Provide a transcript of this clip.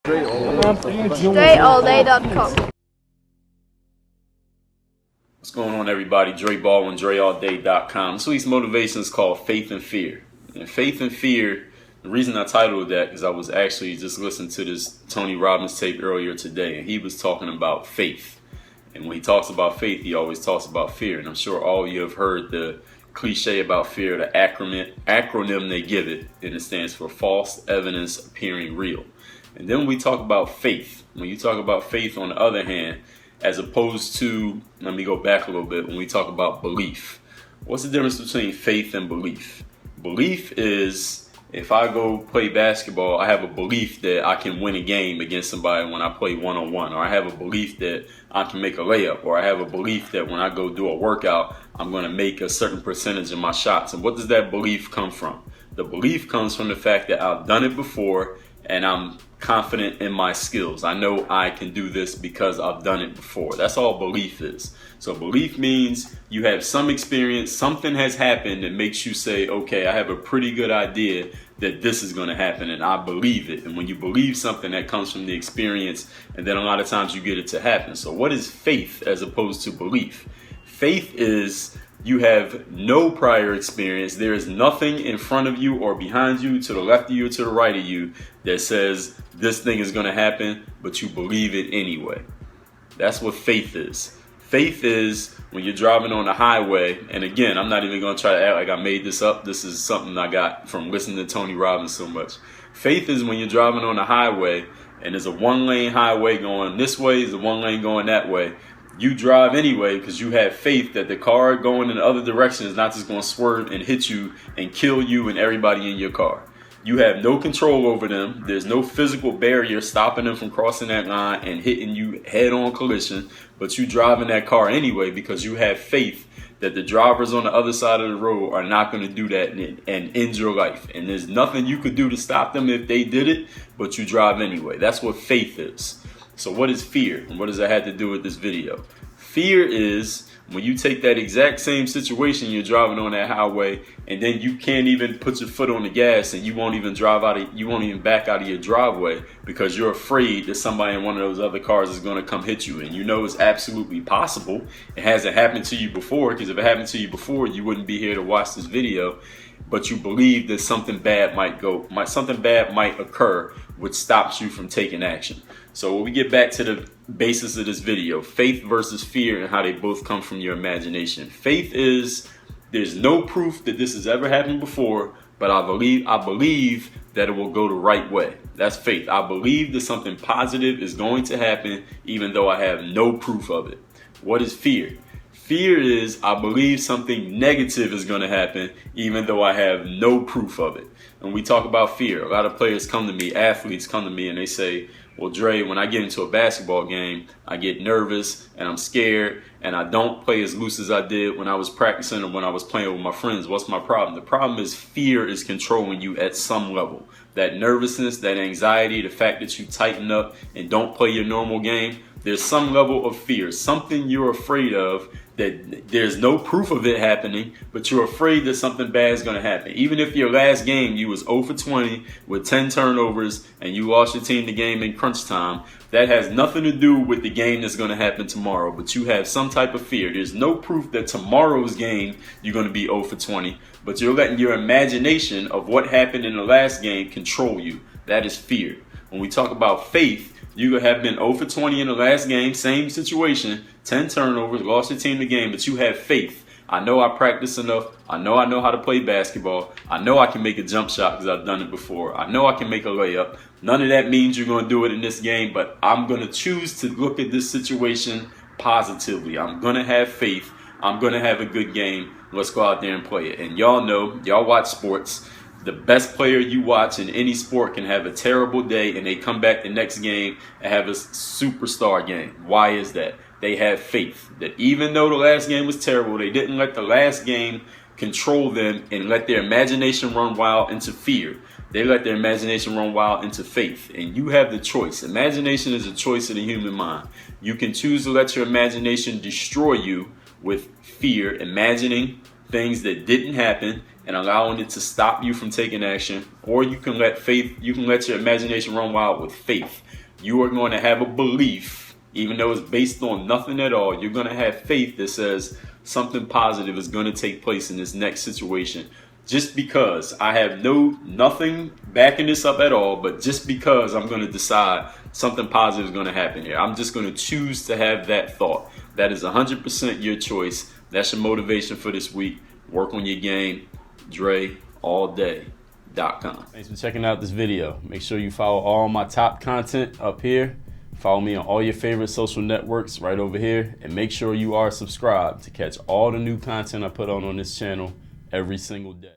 DreAllDay.com. What's going on, everybody? Dre Baldwin, DreAllDay.com. This week's motivation is called Faith and Fear. And Faith and Fear, the reason I titled that is I was actually just listening to this Tony Robbins tape earlier today, and he was talking about faith. And when he talks about faith, he always talks about fear. And I'm sure all of you have heard the cliche about fear, the acronym they give it, and it stands for false evidence appearing real. And then we talk about faith. When you talk about faith, on the other hand, as opposed to, let me go back a little bit, when we talk about belief. What's the difference between faith and belief? Belief is, if I go play basketball, I have a belief that I can win a game against somebody when I play one-on-one, or I have a belief that I can make a layup, or I have a belief that when I go do a workout, I'm going to make a certain percentage of my shots. And what does that belief come from? The belief comes from the fact that I've done it before and I'm confident in my skills. I know I can do this because I've done it before. That's all belief is. So belief means you have some experience, something has happened that makes you say, okay, I have a pretty good idea that this is going to happen and I believe it. And when you believe something, that comes from the experience, and then a lot of times you get it to happen. So what is faith as opposed to belief? Faith is you have no prior experience. There is nothing in front of you or behind you, to the left of you or to the right of you, that says this thing is going to happen, but you believe it anyway. That's what faith is. Faith is when you're driving on the highway, and again, I'm not even going to try to act like I made this up. This is something I got from listening to Tony Robbins so much. Faith is when you're driving on the highway and there's a one-lane highway going this way, there's a one lane going that way. You drive anyway because you have faith that the car going in the other direction is not just going to swerve and hit you and kill you and everybody in your car. You have no control over them. There's no physical barrier stopping them from crossing that line and hitting you head-on collision, but you drive in that car anyway because you have faith that the drivers on the other side of the road are not going to do that and end your life. And there's nothing you could do to stop them if they did it, but you drive anyway. That's what faith is. So what is fear, and what does that have to do with this video? Fear is when you take that exact same situation, you're driving on that highway, and then you can't even put your foot on the gas, and you won't even back out of your driveway because you're afraid that somebody in one of those other cars is going to come hit you. And you know it's absolutely possible. It hasn't happened to you before, because if it happened to you before, you wouldn't be here to watch this video. But you believe that something bad might occur, which stops you from taking action. So when we get back to the basis of this video, faith versus fear and how they both come from your imagination. Faith is, there's no proof that this has ever happened before, but I believe that it will go the right way. That's faith. I believe that something positive is going to happen even though I have no proof of it. What is fear? Fear is I believe something negative is going to happen even though I have no proof of it. When we talk about fear, a lot of players come to me, athletes come to me, and they say, well, Dre, when I get into a basketball game, I get nervous and I'm scared and I don't play as loose as I did when I was practicing or when I was playing with my friends. What's my problem? The problem is fear is controlling you at some level. That nervousness, that anxiety, the fact that you tighten up and don't play your normal game, there's some level of fear, something you're afraid of that there's no proof of it happening, but you're afraid that something bad is going to happen. Even if your last game you was 0 for 20 with 10 turnovers and you lost your team the game in crunch time, that has nothing to do with the game that's going to happen tomorrow, but you have some type of fear. There's no proof that tomorrow's game you're going to be 0 for 20, but you're letting your imagination of what happened in the last game control you. That is fear. When we talk about faith, you could have been 0 for 20 in the last game, same situation, 10 turnovers, lost your team the game, but you have faith. I know I practice enough. I know how to play basketball. I know I can make a jump shot because I've done it before. I know I can make a layup. None of that means you're going to do it in this game, but I'm going to choose to look at this situation positively. I'm going to have faith. I'm going to have a good game. Let's go out there and play it. And y'all know, y'all watch sports. The best player you watch in any sport can have a terrible day and they come back the next game and have a superstar game. Why is that? They have faith that even though the last game was terrible, they didn't let the last game control them and let their imagination run wild into fear. They let their imagination run wild into faith. And you have the choice. Imagination is a choice of the human mind. You can choose to let your imagination destroy you with fear, imagining things that didn't happen and allowing it to stop you from taking action, or you can let your imagination run wild with faith. You are going to have a belief, even though it's based on nothing at all. You're going to have faith that says something positive is going to take place in this next situation. Just because I have nothing backing this up at all, but just because I'm going to decide something positive is going to happen here. I'm just going to choose to have that thought. That is 100% your choice. That's your motivation for this week. Work on your game. DreAllDay.com. Thanks for checking out this video. Make sure you follow all my top content up here. Follow me on all your favorite social networks right over here. And make sure you are subscribed to catch all the new content I put on this channel every single day.